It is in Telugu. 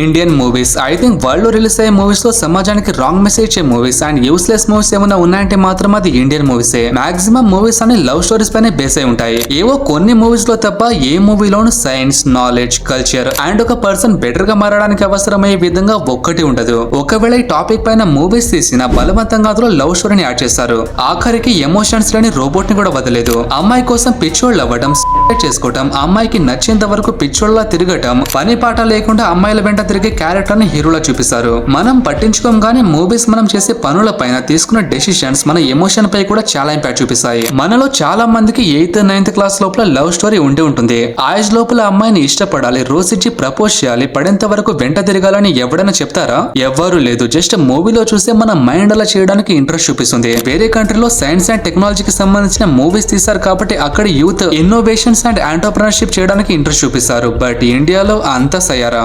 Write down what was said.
Indian movies I think world లో రిలీజ్ అయ్యే మూవీస్ లో సమాజానికి రాంగ్ మెసేజ్ ఇచ్చే మూవీస్ అండ్ యూస్లెస్ మూవీస్ ఏమైనా ఉన్నాయంటే మాత్రం అది ఇండియన్ మూవీసే. మాక్సిమం మూవీస్ అన్ని లవ్ స్టోరీస్ పైన బేస్ అయి ఉంటాయి. ఏవో కొన్ని మూవీస్ లో తప్ప ఏ మూవీలోను సైన్స్, నాలెడ్జ్, కల్చర్ అండ్ ఒక పర్సన్ బెటర్ గా మారడానికి అవసరమయ్యే విధంగా ఒక్కటి ఉండదు. ఒకవేళ ఈ టాపిక్ పైన మూవీస్ తీసిన బలవంతంగా అందులో లవ్ స్టోరీని యాడ్ చేస్తారు. ఆఖరికి ఎమోషన్స్ లేని రోబోట్ ని కూడా వదలేదు. అమ్మాయి కోసం పిచ్చోళ్ళు అవ్వడం, చేసుకోవటం, అమ్మాయికి నచ్చేంత వరకు పిచ్చోళ్ళ తిరగటం, పని పాట లేకుండా అమ్మాయిల వెంట తిరిగే క్యారెక్టర్ ని హీరోలా చూపిస్తారు. మనం పట్టించుకోం గానీ మూవీస్ మనం చేసే పనుల పైన తీసుకున్న డెసిషన్స్ మన ఎమోషన్ పై కూడా చాలా ఇంపాక్ట్ చూపిస్తాయి. మనలో చాలా మందికి 8th, 9th క్లాస్ లోపల లవ్ స్టోరీ ఉండి ఉంటుంది. ఆ ఏజ్ లోపల అమ్మాయిని ఇష్టపడాలి, రోజు ఇచ్చి ప్రపోజ్ చేయాలి, పడేంత వరకు వెంట తిరగాలని ఎవడైనా చెప్తారా? ఎవ్వరూ లేదు. జస్ట్ మూవీలో చూస్తే మన మైండ్ అలా చేయడానికి ఇంట్రెస్ట్ చూపిస్తుంది. వేరే కంట్రీలో సైన్స్ అండ్ టెక్నాలజీకి సంబంధించిన మూవీస్ తీస్తారు కాబట్టి అక్కడ యూత్ ఇన్నోవేషన్స్ అండ్ ఎంటర్‌ప్రెన్యూర్‌షిప్ చేయడానికి ఇంట్రెస్ట్ చూపిస్తారు. బట్ ఇండియాలో అంతా సయారా.